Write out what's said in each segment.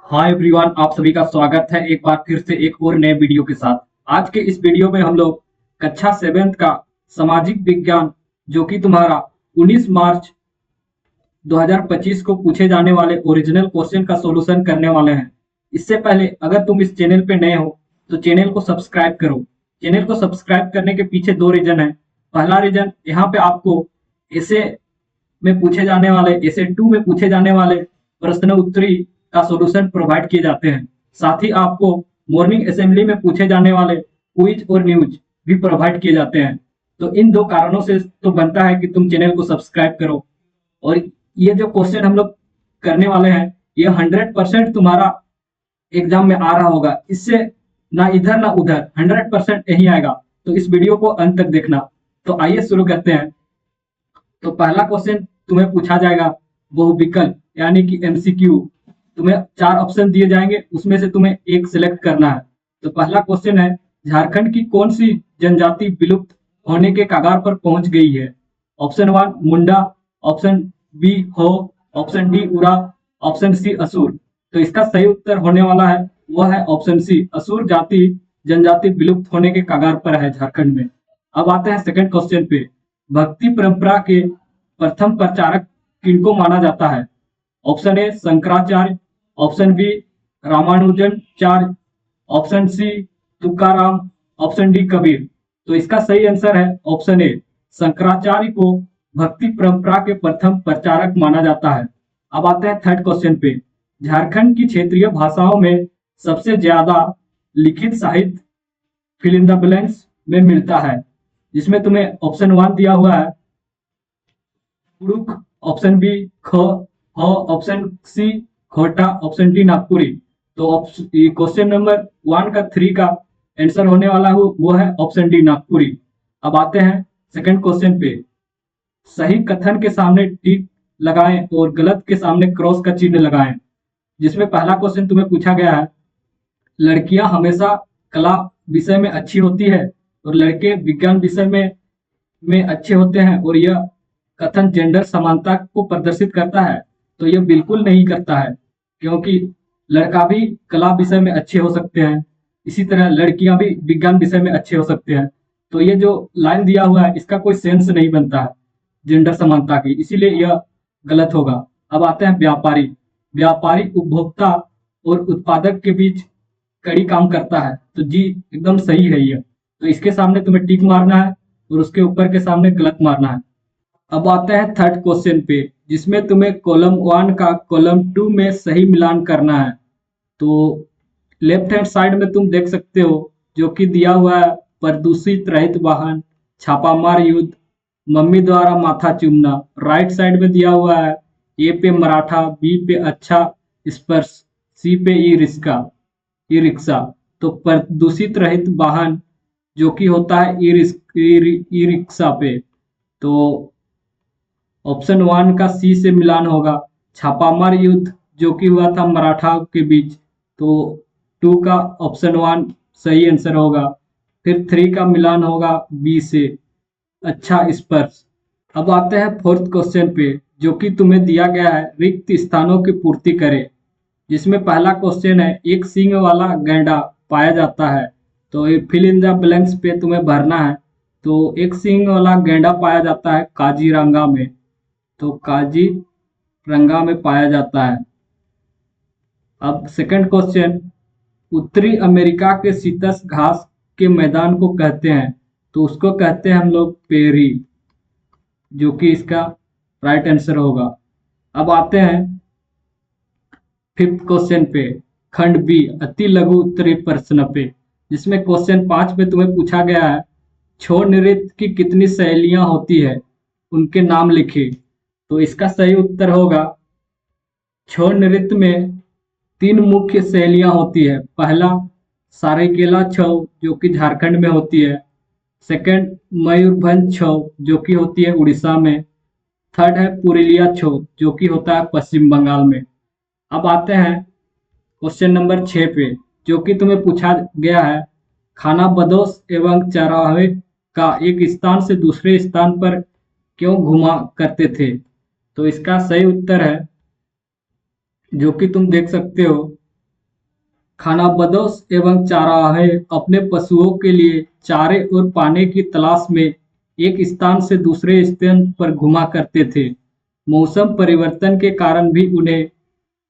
Hi everyone, आप सभी का स्वागत है एक बार फिर से एक और नए वीडियो के साथ। आज के इस वीडियो में हम लोग कक्षा 7th का सामाजिक विज्ञान जो कि तुम्हारा 19 मार्च 2025 को पूछे जाने वाले ओरिजिनल क्वेश्चन का सॉल्यूशन करने वाले हैं। इससे पहले अगर तुम इस चैनल पे नए हो तो चैनल को सब्सक्राइब करो। चैनल को सब्सक्राइब करने के पीछे दो रीजन है। पहला रीजन, यहाँ पे आपको ऐसे में पूछे जाने वाले ऐसे 2 में पूछे जाने वाले प्रश्न उत्तरी का सॉल्यूशन प्रोवाइड किए जाते हैं। साथ ही आपको मॉर्निंग असेंबली में पूछे जाने वाले क्विज और न्यूज भी प्रोवाइड किए जाते हैं। तो इन दो कारणों से तो बनता है कि तुम चैनल को सब्सक्राइब करो। और ये जो क्वेश्चन हम लोग करने वाले हैं ये 100% तुम्हारा एग्जाम में आ रहा होगा। इससे ना इधर ना उधर 100% यही आएगा। तो इस वीडियो को अंत तक देखना। तो आइए शुरू करते हैं। तो पहला क्वेश्चन तुम्हें पूछा जाएगा बहुविकल्प यानी कि एमसीक्यू। तुम्हें 4 ऑप्शन दिए जाएंगे, उसमें से तुम्हें एक सिलेक्ट करना है। तो पहला क्वेश्चन है, झारखंड की कौन सी जनजाति विलुप्त होने के कगार पर पहुंच गई है? ऑप्शन 1 मुंडा, ऑप्शन बी हो, ऑप्शन डी उरा, ऑप्शन सी असुर। तो इसका सही उत्तर होने वाला है वह है ऑप्शन सी, असुर जाति जनजाति विलुप्त होने के कगार पर है झारखंड में। अब आते हैं सेकंड क्वेश्चन पे। भक्ति परंपरा के प्रथम प्रचारक किनको माना जाता है? Option A Shankaracharya, option B Ramanujacharya, option C Tukaram, option D Kabir. तो इसका सही आंसर है ऑप्शन ए, शंकराचार्य को भक्ति परंपरा के प्रथम प्रचारक माना जाता है। अब आते हैं थर्ड क्वेश्चन पे। झारखंड की क्षेत्रीय भाषाओं में सबसे ज्यादा लिखित साहित्य फिल इन द ब्लैंक्स में मिलता है, जिसमें तुम्हें ऑप्शन 1 दिया हुआ है कुड़ुक, ऑप्शन बी ख, ऑप्शन सी खोटा, ऑप्शन डी नागपुरी। तो क्वेश्चन नंबर 1 का 3 का आंसर होने वाला है वो है ऑप्शन डी नागपुरी। अब आते हैं सेकंड क्वेश्चन पे। सही कथन के सामने टिक लगाएं और गलत के सामने क्रॉस का चिन्ह लगाएं। जिसमें पहला क्वेश्चन तुम्हें पूछा गया है, लड़कियां हमेशा कला विषय में अच्छी होती है और लड़के विज्ञान विषय में अच्छे होते हैं, और यह कथन जेंडर समानता को प्रदर्शित करता है। तो यह बिल्कुल नहीं करता है, क्योंकि लड़का भी कला विषय में अच्छे हो सकते हैं, इसी तरह लड़कियां भी विज्ञान विषय में अच्छे हो सकते हैं। तो ये जो लाइन दिया हुआ है इसका कोई सेंस नहीं बनता है जेंडर समानता की, इसीलिए यह गलत होगा। अब आते हैं व्यापारी। व्यापारी उपभोक्ता और उत्पादक के बीच कड़ी काम करता है। तो जी एकदम सही है यह। तो इसके सामने तुम्हें टिक मारना है और उसके ऊपर के सामने गलत मारना है। अब आते हैं थर्ड क्वेश्चन पे, जिसमें तुम्हें कॉलम 1 का कॉलम 2 में सही मिलान करना है। तो लेफ्ट हैंड साइड में तुम देख सकते हो जो कि दिया हुआ है प्रदूषित रहित वाहन, छापामार युद्ध, मम्मी द्वारा माथा चूमना। राइट साइड में दिया हुआ है ए पे मराठा, बी पे अच्छा स्पर्श, सी पे ई रिक्शा। तो प्रदूषित रहित वाहन जो कि होता है ई रिक्शा पे। तो ऑप्शन 1 का सी से मिलान होगा। छापामार युद्ध जो कि हुआ था मराठा के बीच, तो 2 का ऑप्शन 1 सही आंसर होगा। फिर 3 का मिलान होगा बी से, अच्छा स्पर्श। अब आते हैं फोर्थ क्वेश्चन पे, जो कि तुम्हें दिया गया है रिक्त स्थानों की पूर्ति करें। जिसमें पहला क्वेश्चन है, एक सींग वाला गैंडा पाया जाता है। तो ये फिल इन द ब्लैंक्स पे तुम्हें भरना है। तो एक सींग वाला गैंडा पाया जाता है काजीरंगा में। तो काजीरंगा में पाया जाता है। अब सेकंड क्वेश्चन, उत्तरी अमेरिका के शीतश घास के मैदान को कहते हैं। तो उसको कहते हैं हम लोग पेरी, जो कि इसका राइट आंसर होगा। अब आते हैं फिफ्थ क्वेश्चन पे, खंड बी अति लघु उत्तरीय प्रश्न पे, जिसमें क्वेश्चन 5 पे तुम्हें पूछा गया है छौ नृत्य की कितनी शैलियां होती है, उनके नाम लिखे। तो इसका सही उत्तर होगा, छौ नृत्य में 3 मुख्य शैलियां होती है। पहला सारेकेला छौ जो कि झारखंड में होती है। सेकंड मयूरभंज छौ जो कि होती है उड़ीसा में। थर्ड है पुरुलिया छौ जो कि होता है पश्चिम बंगाल में। अब आते हैं क्वेश्चन नंबर 6 पे, जो कि तुम्हें पूछा गया है खाना बदोश एवं चराहे का एक स्थान से दूसरे स्थान पर क्यों घुमा करते थे। तो इसका सही उत्तर है, जो कि तुम देख सकते हो खानाबदोश एवं चराहे अपने पशुओं के लिए चारे और पानी की तलाश में एक स्थान से दूसरे स्थान पर घुमा करते थे। मौसम परिवर्तन के कारण भी उन्हें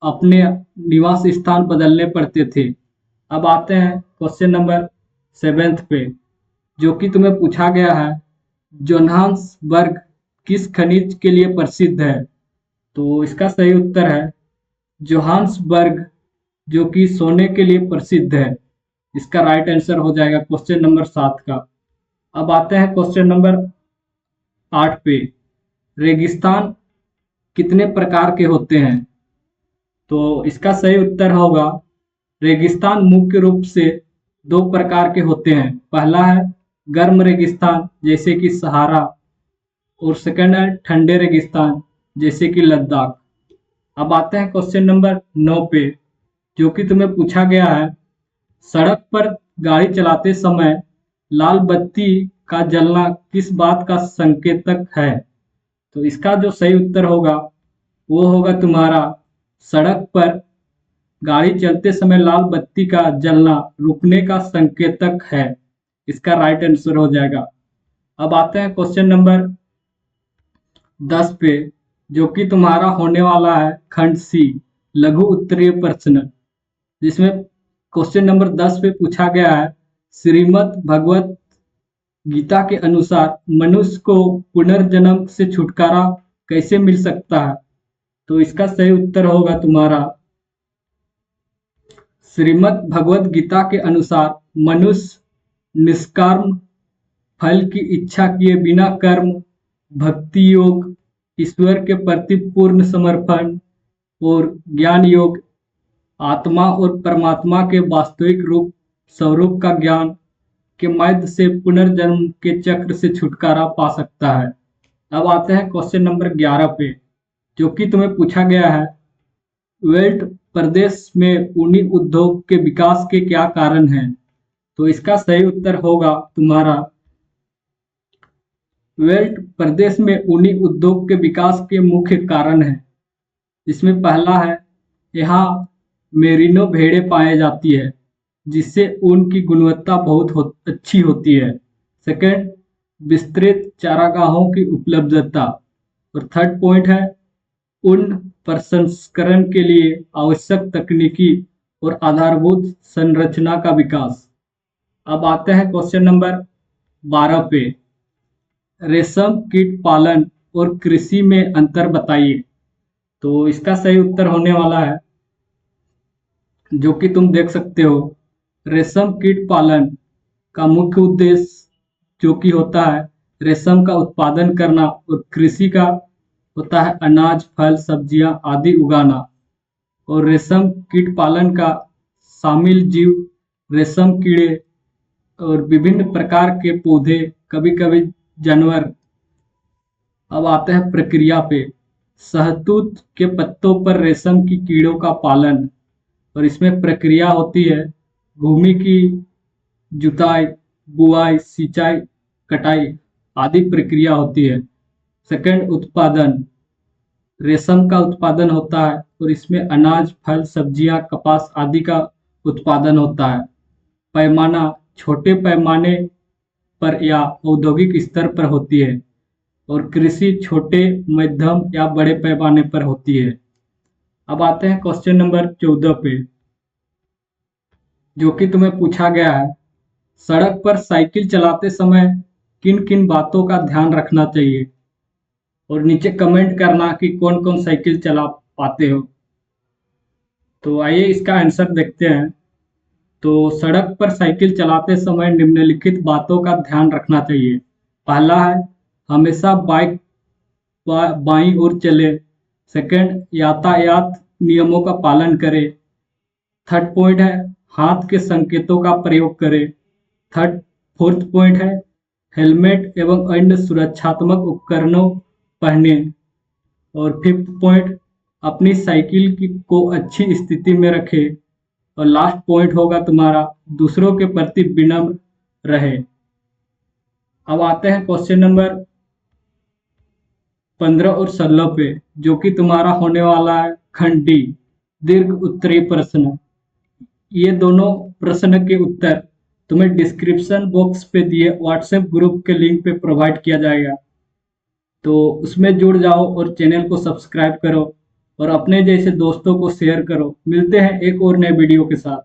अपने निवास स्थान बदलने पड़ते थे। अब आते हैं क्वेश्चन नंबर 7 पे, जो कि तुम्हें पूछा गया है, जोहान्सबर्ग किस खनिज के लिए प्रसिद्ध है? तो इसका सही उत्तर है जोहान्सबर्ग, जो कि सोने के लिए प्रसिद्ध है। इसका राइट आंसर हो जाएगा क्वेश्चन नंबर 7 का। अब आते हैं क्वेश्चन नंबर 8 पे, रेगिस्तान कितने प्रकार के होते हैं? तो इसका सही उत्तर होगा, रेगिस्तान मुख्य रूप से 2 प्रकार के होते हैं। पहला है गर्म रेगिस्तान जैसे कि सहारा, और सेकंड है ठंडे रेगिस्तान जैसे कि लद्दाख। अब आते हैं क्वेश्चन नंबर 9 पे, जो कि तुम्हें पूछा गया है, सड़क पर गाड़ी चलाते समय लाल बत्ती का जलना किस बात का संकेतक है? तो इसका जो सही उत्तर होगा वो होगा तुम्हारा, सड़क पर गाड़ी चलते समय लाल बत्ती का जलना रुकने का संकेतक है। इसका राइट आंसर हो जाएगा। अब आते हैं क्वेश्चन नंबर 10 पे, जो कि तुम्हारा होने वाला है खंड सी, लघु उत्तरीय प्रश्न, जिसमें क्वेश्चन नंबर 10 पे पूछा गया है, श्रीमद् भगवत गीता के अनुसार मनुष्य को पुनर्जन्म से छुटकारा कैसे मिल सकता है? तो इसका सही उत्तर होगा तुम्हारा, श्रीमद् भगवत गीता के अनुसार मनुष्य निष्काम फल की इच्छा किए बिना कर्म, भक्ति योग, ईश्वर के प्रति पूर्ण समर्पण और ज्ञान योग, आत्मा और परमात्मा के वास्तविक रूप स्वरूप का ज्ञान के माध्यम से पुनर्जन्म के चक्र से छुटकारा पा सकता है। अब आते हैं क्वेश्चन नंबर 11 पे, जो कि तुम्हें पूछा गया है, वेल्ट प्रदेश में ऊनी उद्योग के विकास के क्या कारण हैं? तो इसका सही उत्तर होगा तुम्हारा, वेल्ट प्रदेश में ऊनी उद्योग के विकास के मुख्य कारण हैं। इसमें पहला है, यहाँ मेरिनो भेड़ें पाई जाती है जिससे ऊन की गुणवत्ता बहुत अच्छी होती है। सेकंड, विस्तृत चारागाहों की उपलब्धता। और थर्ड पॉइंट है, ऊन प्रसंस्करण के लिए आवश्यक तकनीकी और आधारभूत संरचना का विकास। अब आते हैं क्वेश्चन नंबर 12 पे, रेशम कीट पालन और कृषि में अंतर बताइए। तो इसका सही उत्तर होने वाला है, जो कि तुम देख सकते हो, रेशम कीट पालन का मुख्य उद्देश्य जो कि होता है रेशम का उत्पादन करना, और कृषि का होता है अनाज, फल, सब्जियां आदि उगाना। और रेशम कीट पालन का शामिल जीव रेशम कीड़े और विभिन्न प्रकार के पौधे, कभी कभी जानवर। अब आते हैं प्रक्रिया पे, शहतूत के पत्तों पर रेशम की कीड़ों का पालन, और इसमें प्रक्रिया होती है भूमि की जुताई, बुआई, सिंचाई, कटाई आदि प्रक्रिया होती है। सेकंड, उत्पादन, रेशम का उत्पादन होता है और इसमें अनाज, फल, सब्जियां, कपास आदि का उत्पादन होता है। पैमाना, छोटे पैमाने पर या औद्योगिक स्तर पर होती है, और कृषि छोटे, मध्यम या बड़े पैमाने पर होती है। अब आते हैं क्वेश्चन नंबर 14 पे, जो कि तुम्हें पूछा गया है, सड़क पर साइकिल चलाते समय किन किन बातों का ध्यान रखना चाहिए? और नीचे कमेंट करना कि कौन कौन साइकिल चला पाते हो। तो आइए इसका आंसर देखते हैं। तो सड़क पर साइकिल चलाते समय निम्नलिखित बातों का ध्यान रखना चाहिए। पहला है, हमेशा बाइक बाईं ओर चले। सेकंड, यातायात नियमों का पालन करें। थर्ड पॉइंट है, हाथ के संकेतों का प्रयोग करें। फोर्थ पॉइंट है, हेलमेट एवं अन्य सुरक्षात्मक उपकरणों पहने। और फिफ्थ पॉइंट, अपनी साइकिल को अच्छी स्थिति में रखें। और लास्ट पॉइंट होगा तुम्हारा, दूसरों के प्रति विनम्र रहे। अब आते हैं क्वेश्चन नंबर 15 और 16 पे, जो कि तुम्हारा होने वाला है खंड डी, दीर्घ उत्तरीय प्रश्न, ये दोनों प्रश्न के उत्तर तुम्हें डिस्क्रिप्शन बॉक्स पे दिए व्हाट्सएप ग्रुप के लिंक पे प्रोवाइड किया जाएगा। तो उसमें जुड़ जाओ और चैनल को सब्सक्राइब करो और अपने जैसे दोस्तों को शेयर करो। मिलते हैं एक और नए वीडियो के साथ।